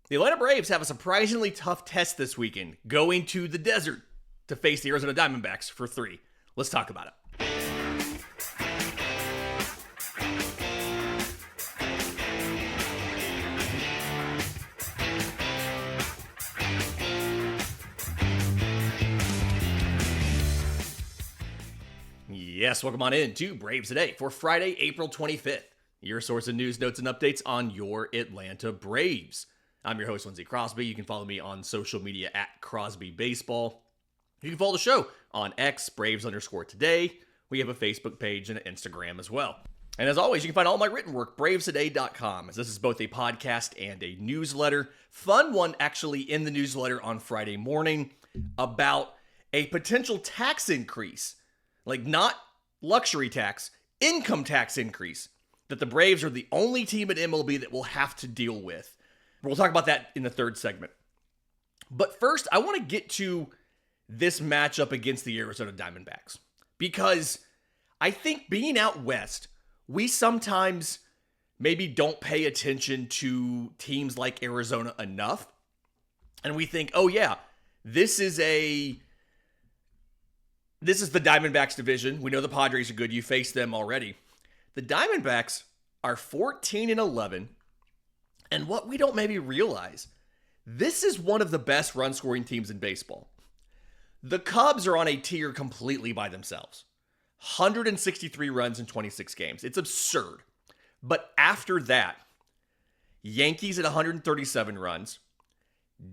The Atlanta Braves have a surprisingly tough test this weekend, going to the desert to face the Arizona Diamondbacks for 3. Let's talk about it. Yes, welcome on in to Braves Today for Friday, April 25th. Your source of news, notes, and updates on your Atlanta Braves. I'm your host, Lindsey Crosby. You can follow me on social media at Crosby Baseball. You can follow the show on X, Braves_today. We have a Facebook page and an Instagram as well. And as always, you can find all my written work, bravestoday.com, as this is both a podcast and a newsletter. Fun one, actually, in the newsletter on Friday morning about a potential tax increase. Like, not luxury tax, income tax increase that the Braves are the only team at MLB that will have to deal with. We'll talk about that in the third segment. But first, I want to get to this matchup against the Arizona Diamondbacks, because I think being out west, we sometimes maybe don't pay attention to teams like Arizona enough. And we think, oh yeah, this is the Diamondbacks division. We know the Padres are good. You faced them already. The Diamondbacks are 14-11. And what we don't maybe realize, this is one of the best run-scoring teams in baseball. The Cubs are on a tier completely by themselves. 163 runs in 26 games. It's absurd. But after that, Yankees at 137 runs,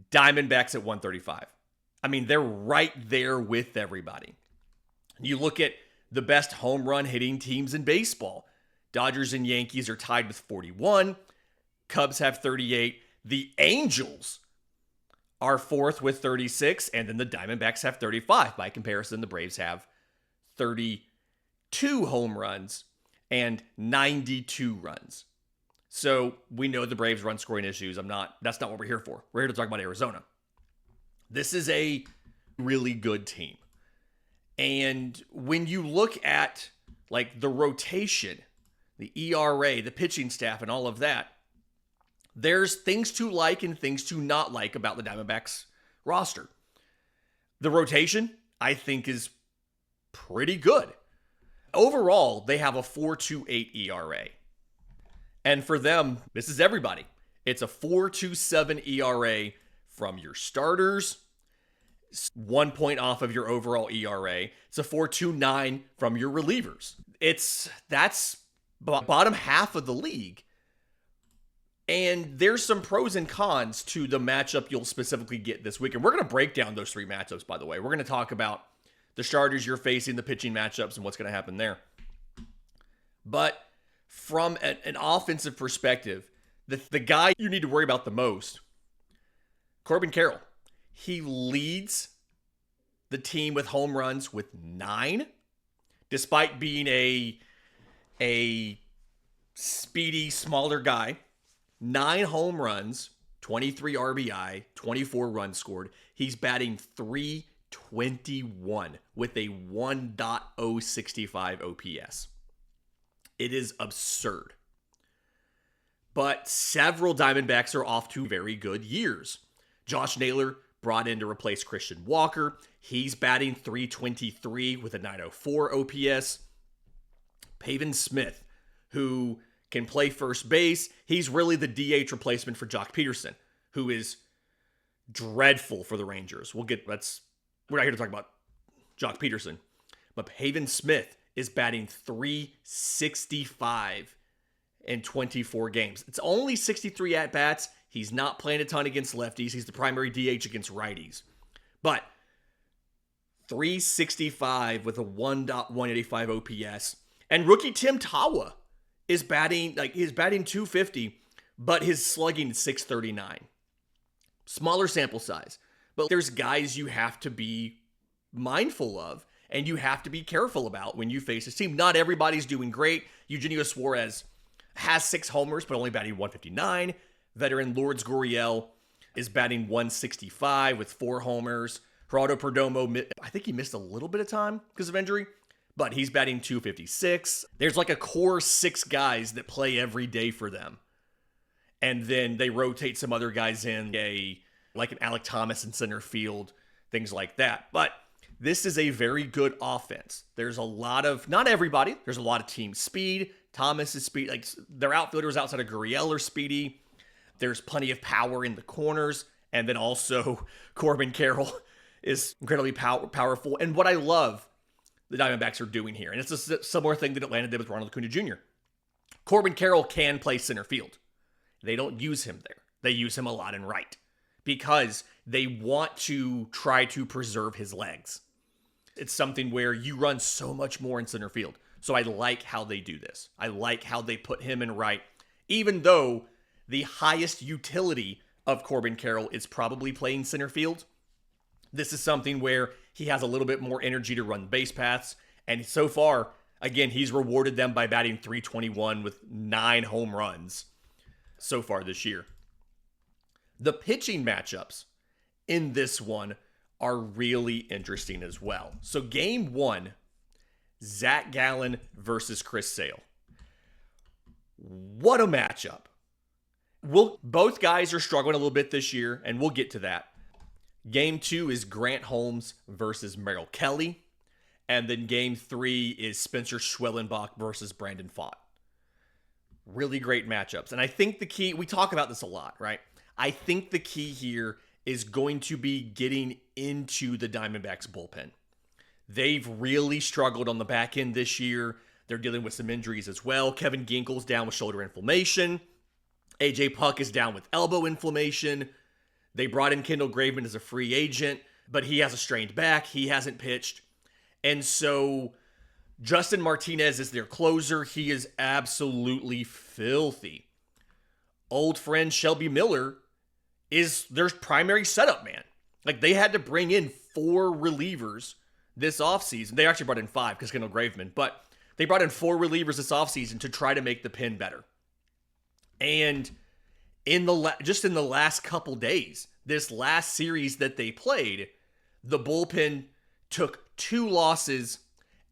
Diamondbacks at 135. I mean, they're right there with everybody. You look at the best home run hitting teams in baseball. Dodgers and Yankees are tied with 41. Cubs have 38. The Angels are fourth with 36. And then the Diamondbacks have 35. By comparison, the Braves have 32 home runs and 92 runs. So we know the Braves run scoring issues. That's not what we're here for. We're here to talk about Arizona. This is a really good team. And when you look at like the rotation, the ERA, the pitching staff, and all of that, there's things to like and things to not like about the Diamondbacks roster. The rotation, I think, is pretty good. Overall, they have a 4.28 ERA. And for them, this is everybody. It's a 4.27 ERA from your starters, 1 point off of your overall ERA. It's a 4.29 from your relievers. That's bottom half of the league. And there's some pros and cons to the matchup you'll specifically get this week. And we're going to break down those 3 matchups, by the way. We're going to talk about the starters you're facing, the pitching matchups, and what's going to happen there. But from an offensive perspective, the guy you need to worry about the most, Corbin Carroll. He leads the team with home runs with 9, despite being a speedy, smaller guy. 9 home runs, 23 RBI, 24 runs scored. He's batting .321 with a 1.065 OPS. It is absurd. But several Diamondbacks are off to very good years. Josh Naylor brought in to replace Christian Walker. He's batting .323 with a 904 OPS. Pavin Smith, who can play first base. He's really the DH replacement for Jock Peterson, who is dreadful for the Rangers. We're not here to talk about Jock Peterson. But Pavin Smith is batting .365 in 24 games. It's only 63 at-bats. He's not playing a ton against lefties. He's the primary DH against righties. But .365 with a 1.185 OPS. And rookie Tim Tawa is batting .250, but his slugging is .639. Smaller sample size. But there's guys you have to be mindful of and you have to be careful about when you face this team. Not everybody's doing great. Eugenio Suarez has 6 homers, but only batting .159. Veteran Lourdes Gurriel is batting .165 with 4 homers. Geraldo Perdomo, I think he missed a little bit of time because of injury, but he's batting .256. There's like a core 6 guys that play every day for them. And then they rotate some other guys in, like an Alec Thomas in center field, things like that. But this is a very good offense. There's a lot of, not everybody, there's a lot of team speed. Thomas is speed, like their outfielders outside of Gurriel are speedy. There's plenty of power in the corners. And then also Corbin Carroll is incredibly powerful. And what I love the Diamondbacks are doing here, and it's a similar thing that Atlanta did with Ronald Acuna Jr. Corbin Carroll can play center field. They don't use him there. They use him a lot in right because they want to try to preserve his legs. It's something where you run so much more in center field. So I like how they do this. I like how they put him in right, even though the highest utility of Corbin Carroll is probably playing center field. This is something where he has a little bit more energy to run base paths. And so far, again, he's rewarded them by batting .321 with 9 home runs so far this year. The pitching matchups in this one are really interesting as well. So game 1, Zach Gallen versus Chris Sale. What a matchup. Both guys are struggling a little bit this year, and we'll get to that. Game 2 is Grant Holmes versus Merrill Kelly. And then game 3 is Spencer Schwellenbach versus Brandon Pfaadt. Really great matchups. And I think the key, we talk about this a lot, right? I think the key here is going to be getting into the Diamondbacks bullpen. They've really struggled on the back end this year. They're dealing with some injuries as well. Kevin Ginkel's down with shoulder inflammation. AJ Puck is down with elbow inflammation. They brought in Kendall Graveman as a free agent, but he has a strained back. He hasn't pitched. And so Justin Martinez is their closer. He is absolutely filthy. Old friend Shelby Miller is their primary setup man. Like, they had to bring in 4 relievers this offseason. They actually brought in 5 because Kendall Graveman, but they brought in 4 relievers this offseason to try to make the pen better. And just in the last couple days, this last series that they played, the bullpen took 2 losses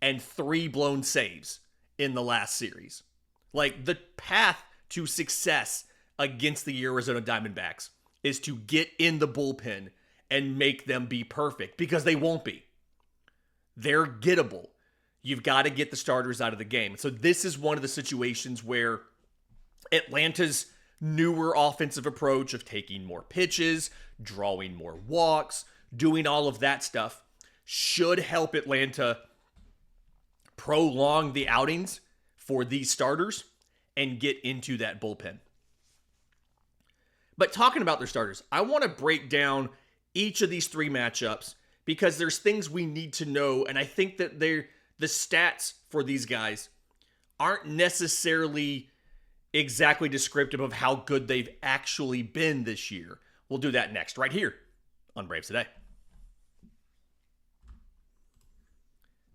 and 3 blown saves in the last series. Like, the path to success against the Arizona Diamondbacks is to get in the bullpen and make them be perfect, because they won't be. They're gettable. You've got to get the starters out of the game. So this is one of the situations where Atlanta's newer offensive approach of taking more pitches, drawing more walks, doing all of that stuff should help Atlanta prolong the outings for these starters and get into that bullpen. But talking about their starters, I want to break down each of these 3 matchups because there's things we need to know, and I think that the stats for these guys aren't necessarily exactly descriptive of how good they've actually been this year. We'll do that next, right here on Braves Today.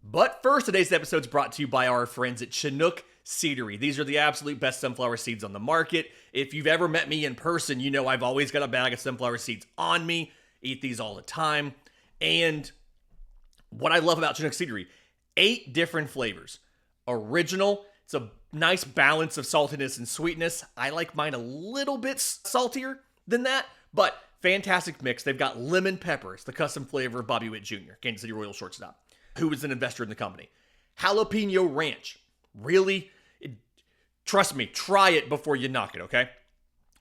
But first, today's episode is brought to you by our friends at Chinook Seedery. These are the absolute best sunflower seeds on the market. If you've ever met me in person, you know I've always got a bag of sunflower seeds on me. Eat these all the time. And what I love about Chinook Seedery, 8 different flavors. Original, it's a nice balance of saltiness and sweetness. I like mine a little bit saltier than that, but fantastic mix. They've got lemon pepper. It's the custom flavor of Bobby Witt Jr., Kansas City Royals shortstop, who is an investor in the company. Jalapeno ranch. Really, trust me, try it before you knock it, okay?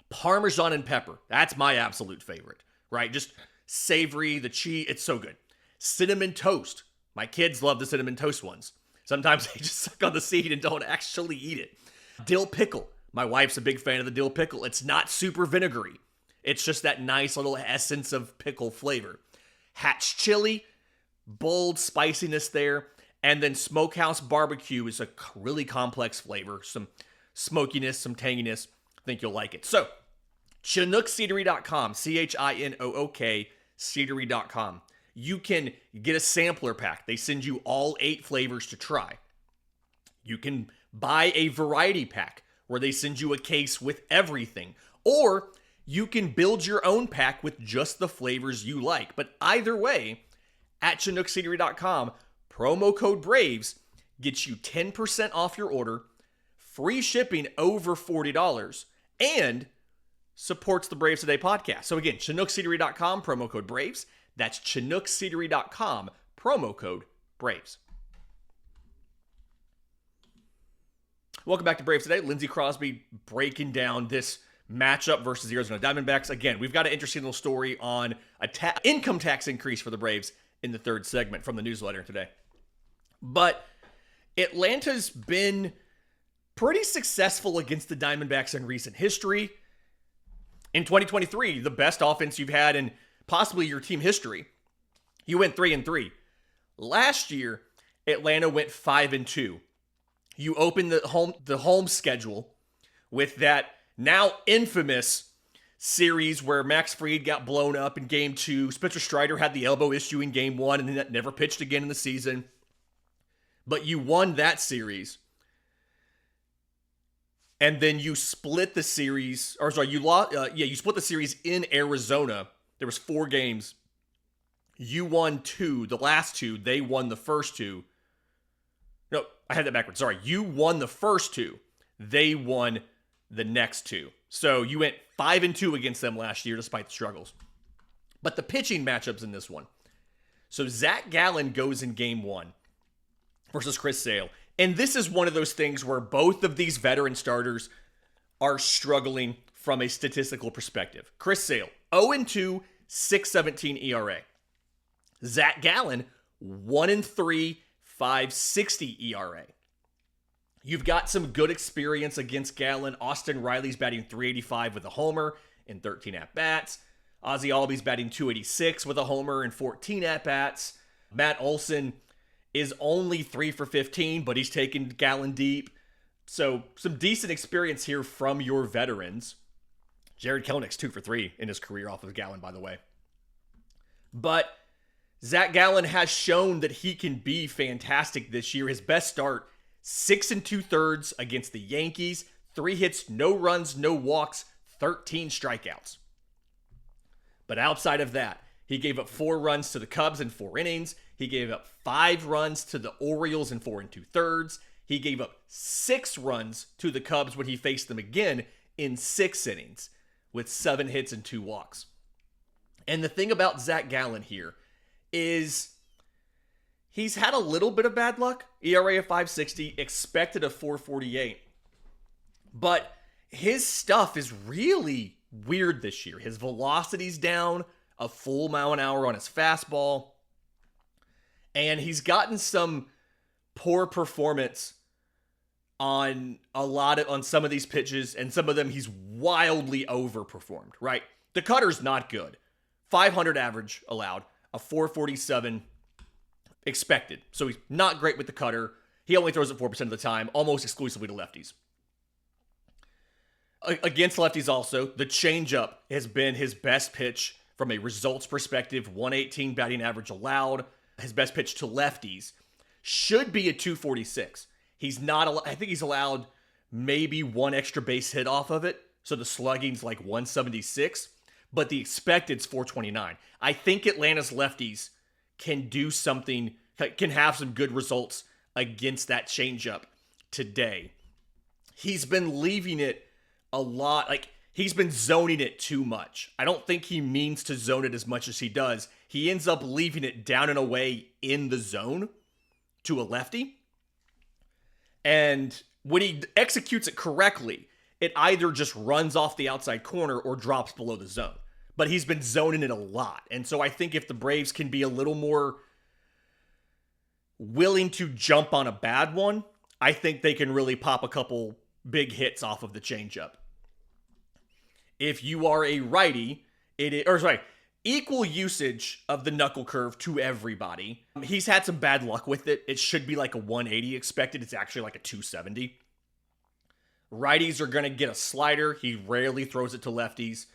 Parmesan and pepper. That's my absolute favorite, right? Just savory, the cheese, it's so good. Cinnamon toast. My kids love the cinnamon toast ones. Sometimes they just suck on the seed and don't actually eat it. Dill pickle. My wife's a big fan of the dill pickle. It's not super vinegary. It's just that nice little essence of pickle flavor. Hatch chili, bold spiciness there. And then smokehouse barbecue is a really complex flavor. Some smokiness, some tanginess. I think you'll like it. So, ChinookSeedery.com, ChinookSeedery.com. You can get a sampler pack. They send you all 8 flavors to try. You can buy a variety pack where they send you a case with everything. Or you can build your own pack with just the flavors you like. But either way, at ChinookSeedery.com, promo code BRAVES gets you 10% off your order, free shipping over $40, and supports the Braves Today podcast. So again, ChinookSeedery.com, promo code Braves. That's ChinookSeedery.com, promo code Braves. Welcome back to Braves Today. Lindsey Crosby breaking down this matchup versus the Arizona Diamondbacks. Again, we've got an interesting little story on income tax increase for the Braves in the third segment from the newsletter today. But Atlanta's been pretty successful against the Diamondbacks in recent history. In 2023, the best offense you've had in possibly your team history. You went 3-3. Last year, Atlanta went 5-2. You opened the home schedule with that now infamous series where Max Fried got blown up in game 2. Spencer Strider had the elbow issue in game 1 and then never pitched again in the season. But you won that series. And then you split the series, you split the series in Arizona. There was 4 games. You won 2, the last 2. They won the first 2. No, I had that backwards. Sorry. You won the first 2. They won the next 2. So you went 5-2 against them last year despite the struggles. But the pitching matchups in this one. So Zach Gallen goes in game 1 versus Chris Sale. And this is one of those things where both of these veteran starters are struggling from a statistical perspective. Chris Sale, 0-2, 6.17 ERA. Zach Gallen, 1-3, 5.60 ERA. You've got some good experience against Gallen. Austin Riley's batting .385 with a homer in 13 at-bats. Ozzie Albies batting .286 with a homer in 14 at-bats. Matt Olson is only 3 for 15, but he's taken Gallen deep. So some decent experience here from your veterans. Jared Kelenick's 2 for 3 in his career off of Gallen, by the way. But Zach Gallen has shown that he can be fantastic this year. His best start, 6 2/3 against the Yankees. 3 hits, no runs, no walks, 13 strikeouts. But outside of that, he gave up 4 runs to the Cubs in 4 innings. He gave up 5 runs to the Orioles in 4 2/3. He gave up 6 runs to the Cubs when he faced them again in 6 innings with 7 hits and 2 walks. And the thing about Zach Gallen here is he's had a little bit of bad luck. ERA of 5.60, expected of 4.48. But his stuff is really weird this year. His velocity's down a full mile an hour on his fastball. And he's gotten some poor performance on some of these pitches, and some of them he's wildly overperformed, right? The cutter's not good. 500 average allowed, a 447 expected. So he's not great with the cutter. He only throws it 4% of the time, almost exclusively to lefties. Against lefties also, the changeup has been his best pitch from a results perspective, 118 batting average allowed. His best pitch to lefties should be a 246. He's not, I think he's allowed maybe 1 extra base hit off of it. So the slugging's like 176, but the expected's 429. I think Atlanta's lefties can do something, can have some good results against that changeup today. He's been leaving it a lot, he's been zoning it too much. I don't think he means to zone it as much as he does. He ends up leaving it down and away in the zone to a lefty. And when he executes it correctly, it either just runs off the outside corner or drops below the zone. But he's been zoning it a lot. And so I think if the Braves can be a little more willing to jump on a bad one, I think they can really pop a couple big hits off of the changeup. If you are a righty, equal usage of the knuckle curve to everybody. He's had some bad luck with it. It should be like a 180 expected. It's actually like a 270. Righties are going to get a slider. He rarely throws it to lefties.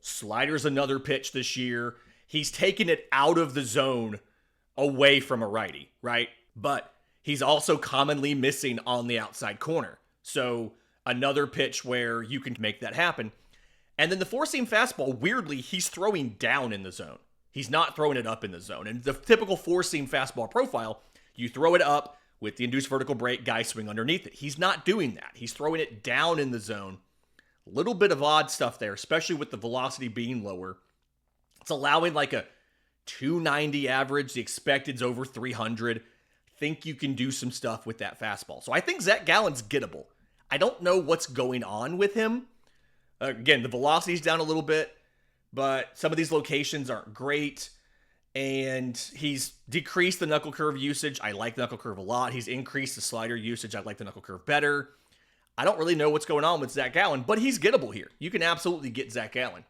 Slider's another pitch this year. He's taken it out of the zone away from a righty, right? But he's also commonly missing on the outside corner. So another pitch where you can make that happen. And then the four-seam fastball, weirdly, he's throwing down in the zone. He's not throwing it up in the zone. And the typical four-seam fastball profile, you throw it up with the induced vertical break, guy swing underneath it. He's not doing that. He's throwing it down in the zone Little bit of odd stuff there, especially with the velocity being lower. It's allowing like a 290 average. The expected's over 300. Think you can do some stuff with that fastball. So I think Zach Gallen's gettable. I don't know what's going on with him. Again, the velocity's down a little bit, but some of these locations aren't great. And he's decreased the knuckle curve usage. I like the knuckle curve a lot. He's increased the slider usage. I like the knuckle curve better. I don't really know what's going on with Zach Gallen, but he's gettable here. You can absolutely get Zach Gallen.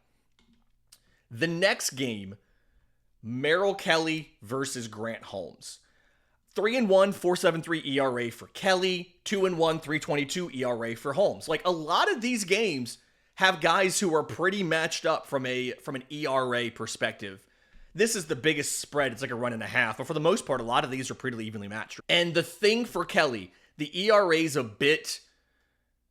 The next game, Merrill Kelly versus Grant Holmes. 3-1, 4.73 ERA for Kelly. 2-1, 3.22 ERA for Holmes. Like, a lot of these games have guys who are pretty matched up from an ERA perspective. This is the biggest spread. It's like a 1.5. But for the most part, a lot of these are pretty evenly matched. And the thing for Kelly, the ERA is a bit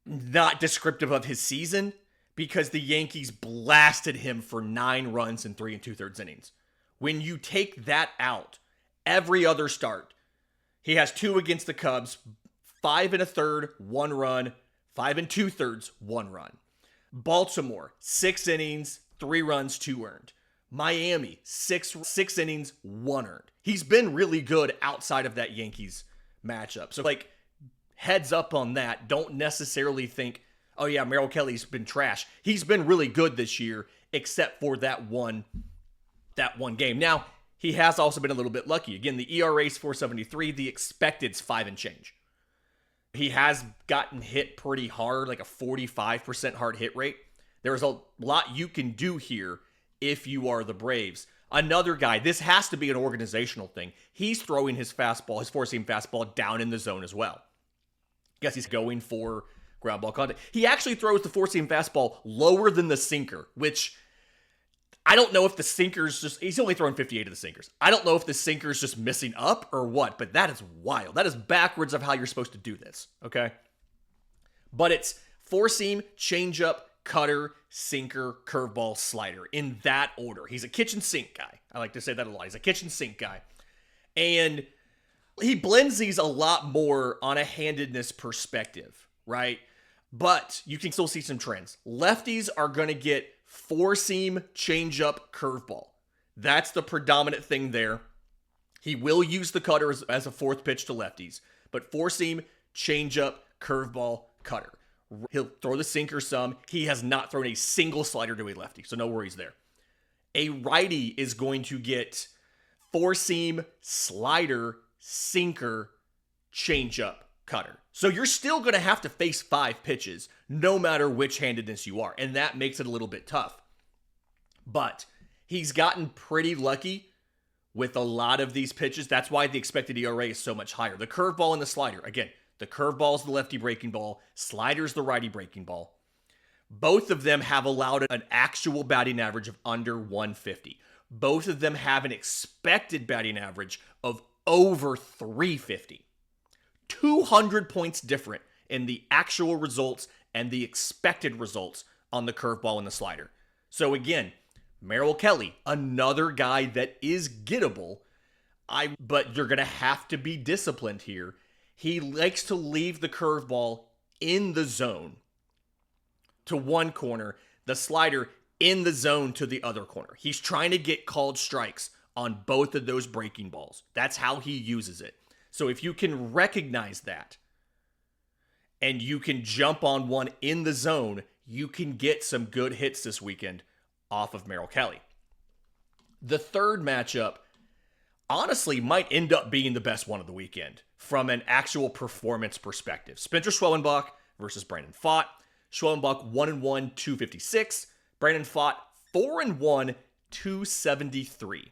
not descriptive of his season because the Yankees blasted him for 9 runs in 3 2/3 innings. When you take that out, every other start, he has 2 against the Cubs, 5 1/3, 1 run, 5 2/3, 1 run. Baltimore, 6 innings, 3 runs, 2 earned. Miami, 6 innings, 1 earned. He's been really good outside of that Yankees matchup. So, like, heads up on that. Don't necessarily think, oh yeah, Merrill Kelly's been trash. He's been really good this year, except for that one game. Now, he has also been a little bit lucky. Again, the ERA is 4.73. The expected's 5 and change. He has gotten hit pretty hard, like a 45% hard hit rate. There's a lot you can do here if you are the Braves. Another guy, this has to be an organizational thing. He's throwing his fastball, his four-seam fastball, down in the zone as well. Guess he's going for ground ball contact. He actually throws the four-seam fastball lower than the sinker, which I don't know if the sinker's just, he's only throwing 58 of the sinkers. I don't know if the sinker's just missing up or what, but that is wild. That is backwards of how you're supposed to do this, okay? But it's four-seam, changeup, cutter, sinker, curveball, slider, in that order. He's a kitchen sink guy. I like to say that a lot. He's a kitchen sink guy. And he blends these a lot more on a handedness perspective, right? But you can still see some trends. Lefties are going to get four-seam, changeup, curveball. That's the predominant thing there. He will use the cutter as a fourth pitch to lefties, but four-seam, changeup, curveball, cutter. He'll throw the sinker some. He has not thrown a single slider to a lefty, so no worries there. A righty is going to get four-seam, slider, sinker, changeup, cutter. So you're still going to have to face 5 pitches, no matter which handedness you are, and that makes it a little bit tough. But he's gotten pretty lucky with a lot of these pitches. That's why the expected ERA is so much higher. The curveball and the slider, again, the curveball is the lefty breaking ball, slider's the righty breaking ball. Both of them have allowed an actual batting average of under 150. Both of them have an expected batting average of over 350. 200 points different in the actual results and the expected results on the curveball and the slider. So again, Merrill Kelly, another guy that is gettable, but you're going to have to be disciplined here. He likes to leave the curveball in the zone to one corner, the slider in the zone to the other corner. He's trying to get called strikes on both of those breaking balls. That's how he uses it. So if you can recognize that and you can jump on one in the zone, you can get some good hits this weekend off of Merrill Kelly. The third matchup honestly might end up being the best one of the weekend from an actual performance perspective. Spencer Schwellenbach versus Brandon Pfaadt. Schwellenbach 1-1, 256. Brandon Pfaadt 4-1, 273.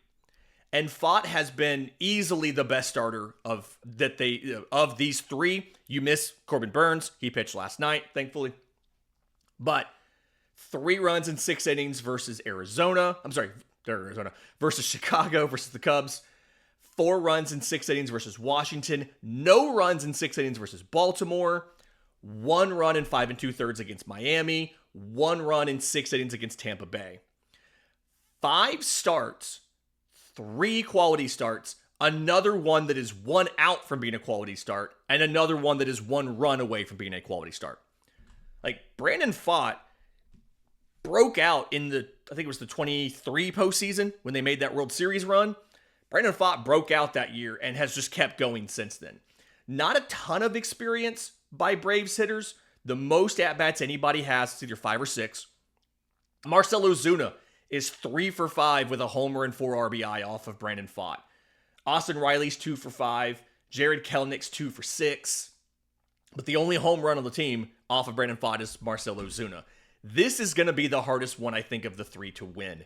And Pfaadt has been easily the best starter of these three. You miss Corbin Burns. He pitched last night, thankfully. But 3 runs in 6 innings versus versus Chicago versus the Cubs. 4 runs in 6 innings versus Washington. No runs in 6 innings versus Baltimore. 1 run in 5 2/3 against Miami. 1 run in 6 innings against Tampa Bay. 5 starts, 3 quality starts, another one that is 1 out from being a quality start, and another one that is 1 run away from being a quality start. Like, Brandon Pfaadt broke out in I think it was the 23 postseason when they made that World Series run. Brandon Pfaadt broke out that year and has just kept going since then. Not a ton of experience by Braves hitters. The most at-bats anybody has is either 5 or 6. Marcell Ozuna is 3 for 5 with a homer and 4 RBI off of Brandon Pfaadt. Austin Riley's 2 for 5. Jared Kelenick's 2 for 6. But the only home run on the team off of Brandon Pfaadt is Marcell Ozuna. This is going to be the hardest one, I think, of the 3 to win.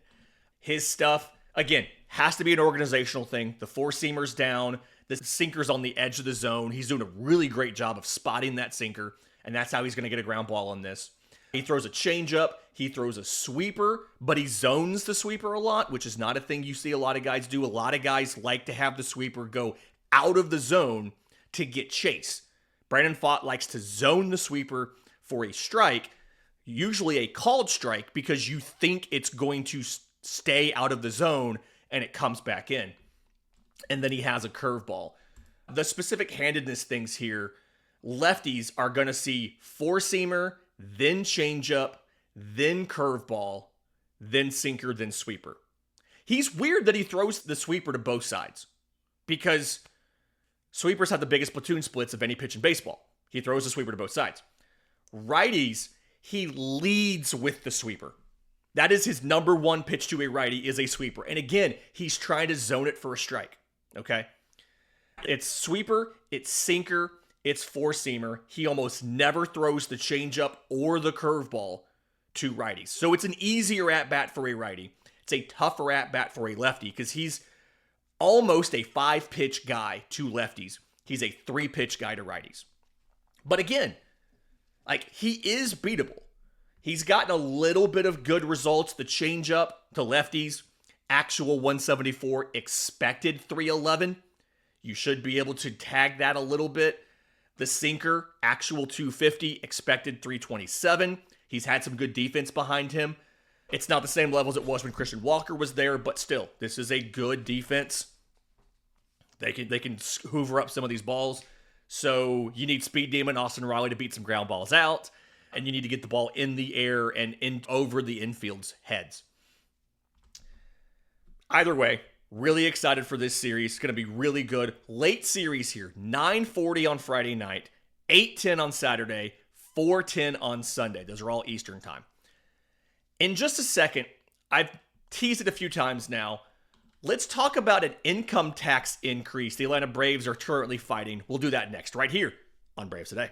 His stuff, again, has to be an organizational thing. The 4-seamer's down. The sinker's on the edge of the zone. He's doing a really great job of spotting that sinker, and that's how he's going to get a ground ball on this. He throws a changeup. He throws a sweeper, but he zones the sweeper a lot, which is not a thing you see a lot of guys do. A lot of guys like to have the sweeper go out of the zone to get chase. Brandon Pfaadt likes to zone the sweeper for a strike, usually a called strike, because you think it's going to stay out of the zone and it comes back in. And then he has a curveball. The specific handedness things here, lefties are going to see 4-seamer, then changeup, then curveball, then sinker, then sweeper. He's weird that he throws the sweeper to both sides because sweepers have the biggest platoon splits of any pitch in baseball. He throws the sweeper to both sides. Righties, he leads with the sweeper. That is his number one pitch to a righty is a sweeper. And again, he's trying to zone it for a strike. Okay? It's sweeper, it's sinker, it's 4-seamer. He almost never throws the changeup or the curveball to righties. So it's an easier at-bat for a righty. It's a tougher at-bat for a lefty because he's almost a 5-pitch guy to lefties. He's a 3-pitch guy to righties. But again, he is beatable. He's gotten a little bit of good results. The changeup to lefties, actual 174, expected 311. You should be able to tag that a little bit. The sinker, actual 250, expected 327. He's had some good defense behind him. It's not the same level as it was when Christian Walker was there, but still, this is a good defense. They can hoover up some of these balls. So you need Speed Demon Austin Riley to beat some ground balls out, and you need to get the ball in the air and in over the infield's heads. Either way, really excited for this series. It's going to be really good. Late series here. 9:40 on Friday night, 8:10 on Saturday, 4:10 on Sunday. Those are all Eastern time. In just a second, I've teased it a few times now. Let's talk about an income tax increase the Atlanta Braves are currently fighting. We'll do that next, right here on Braves Today.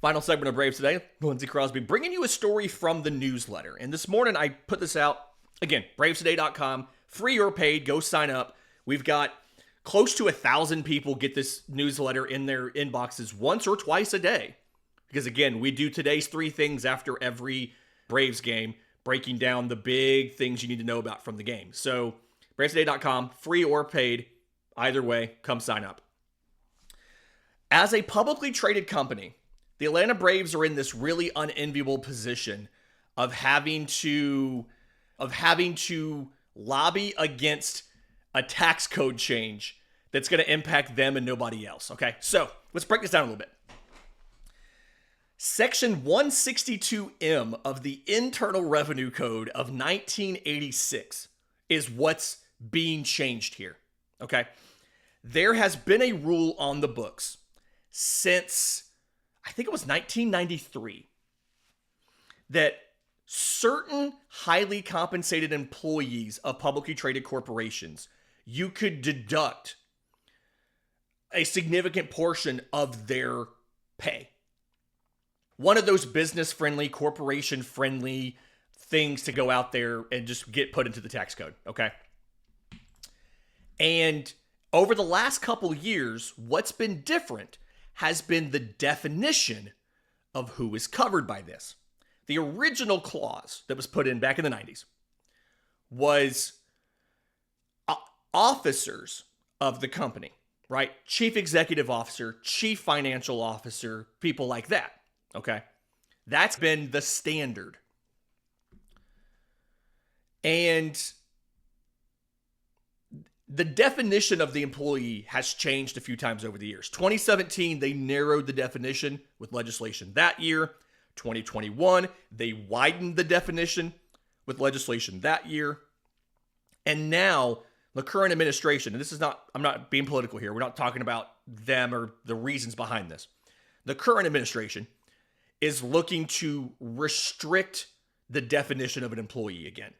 Final segment of Braves Today. Lindsey Crosby bringing you a story from the newsletter. And this morning I put this out. Again, bravestoday.com, free or paid. Go sign up. We've got close to 1,000 people get this newsletter in their inboxes once or twice a day. Because again, we do today's 3 things after every Braves game, breaking down the big things you need to know about from the game. So bravestoday.com, free or paid. Either way, come sign up. As a publicly traded company, the Atlanta Braves are in this really unenviable position of having to lobby against a tax code change that's going to impact them and nobody else. Okay, so let's break this down a little bit. Section 162M of the Internal Revenue Code of 1986 is what's being changed here. Okay, there has been a rule on the books since I think it was 1993, that certain highly compensated employees of publicly traded corporations, you could deduct a significant portion of their pay. One of those business-friendly, corporation-friendly things to go out there and just get put into the tax code, okay? And over the last couple of years, what's been different has been the definition of who is covered by this. The original clause that was put in back in the 90s was officers of the company, right? Chief executive officer, chief financial officer, people like that, okay? That's been the standard. And the definition of the employee has changed a few times over the years. 2017, they narrowed the definition with legislation that year. 2021, they widened the definition with legislation that year. And now, the current administration, and this is not, I'm not being political here. We're not talking about them or the reasons behind this. The current administration is looking to restrict the definition of an employee again.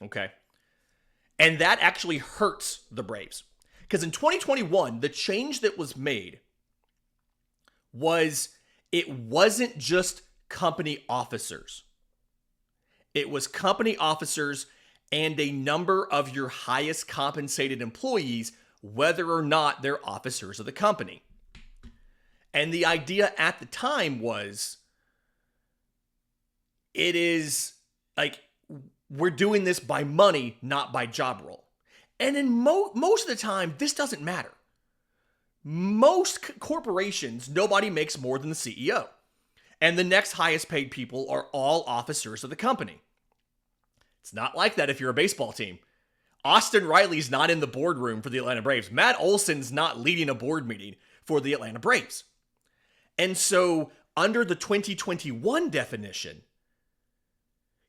Okay? And that actually hurts the Braves. Because in 2021, the change that was made was it wasn't just company officers. It was company officers and a number of your highest compensated employees, whether or not they're officers of the company. And the idea at the time was, it is like, we're doing this by money, not by job role. And in most of the time, this doesn't matter. Most corporations, nobody makes more than the CEO. And the next highest paid people are all officers of the company. It's not like that if you're a baseball team. Austin Riley's not in the boardroom for the Atlanta Braves. Matt Olson's not leading a board meeting for the Atlanta Braves. And so, under the 2021 definition,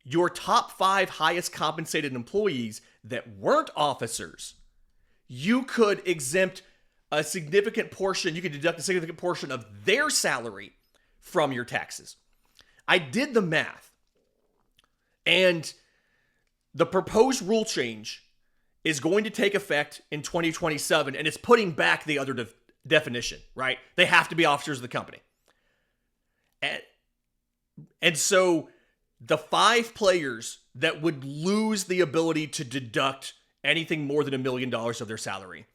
your top 5 highest compensated employees that weren't officers, you could exempt a significant portion, you could deduct a significant portion of their salary from your taxes. I did the math, and the proposed rule change is going to take effect in 2027, and it's putting back the other definition, right? They have to be officers of the company. And so the 5 players that would lose the ability to deduct anything more than $1 million of their salary: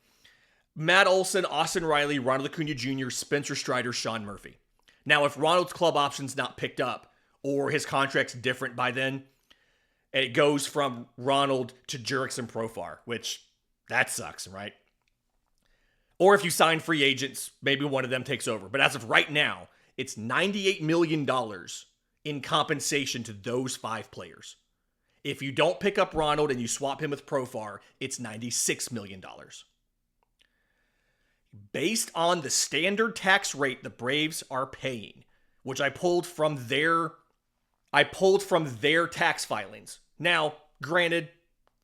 Matt Olson, Austin Riley, Ronald Acuna Jr., Spencer Strider, Sean Murphy. Now, if Ronald's club option's not picked up or his contract's different by then, it goes from Ronald to Jurickson Profar, which that sucks, right? Or if you sign free agents, maybe one of them takes over. But as of right now, it's $98 million in compensation to those 5 players. If you don't pick up Ronald and you swap him with Profar, it's $96 million. Based on the standard tax rate the Braves are paying, which I pulled from their tax filings. Now, granted,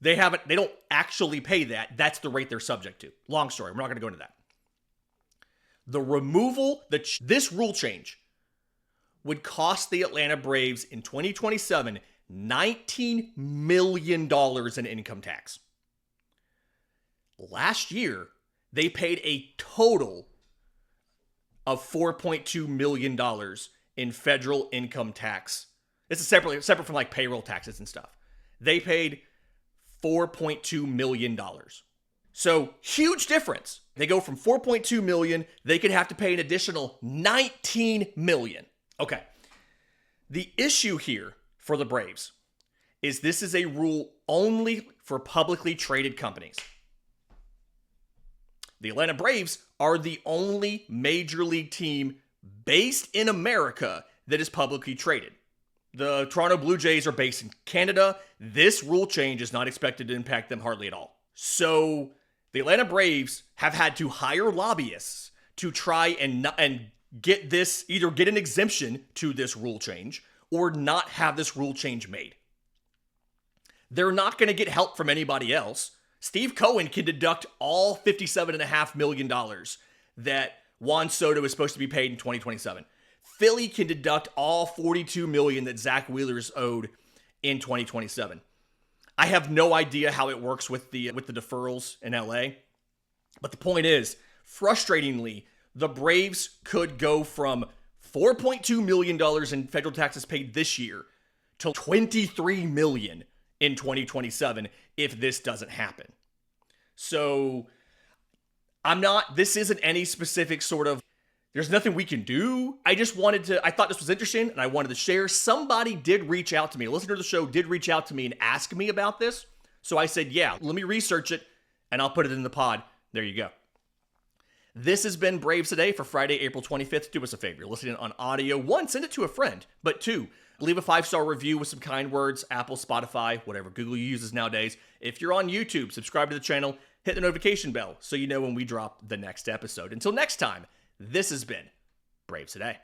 they don't actually pay that. That's the rate they're subject to. Long story. We're not going to go into that. The removal, this rule change would cost the Atlanta Braves in 2027 $19 million in income tax. Last year, they paid a total of $4.2 million in federal income tax. This is separate from like payroll taxes and stuff. They paid $4.2 million. So huge difference. They go from $4.2 million, they could have to pay an additional $19 million. Okay. The issue here for the Braves is this is a rule only for publicly traded companies. The Atlanta Braves are the only major league team based in America that is publicly traded. The Toronto Blue Jays are based in Canada. This rule change is not expected to impact them hardly at all. So the Atlanta Braves have had to hire lobbyists to try and get this, either get an exemption to this rule change or not have this rule change made. They're not going to get help from anybody else. Steve Cohen can deduct all $57.5 million that Juan Soto is supposed to be paid in 2027. Philly can deduct all $42 million that Zach Wheeler's owed in 2027. I have no idea how it works with the deferrals in LA. But the point is, frustratingly, the Braves could go from $4.2 million in federal taxes paid this year to $23 million in 2027 if this doesn't happen. So this isn't any specific sort of, there's nothing we can do. I thought this was interesting and I wanted to share. Somebody did reach out to me. A listener to the show did reach out to me and ask me about this. So I said, yeah, let me research it and I'll put it in the pod. There you go. This has been Braves Today for Friday, April 25th. Do us a favor. You're listening on audio. 1, send it to a friend. But 2, leave a 5-star review with some kind words. Apple, Spotify, whatever Google uses nowadays. If you're on YouTube, subscribe to the channel. hit the notification bell so you know when we drop the next episode. Until next time, this has been Braves Today.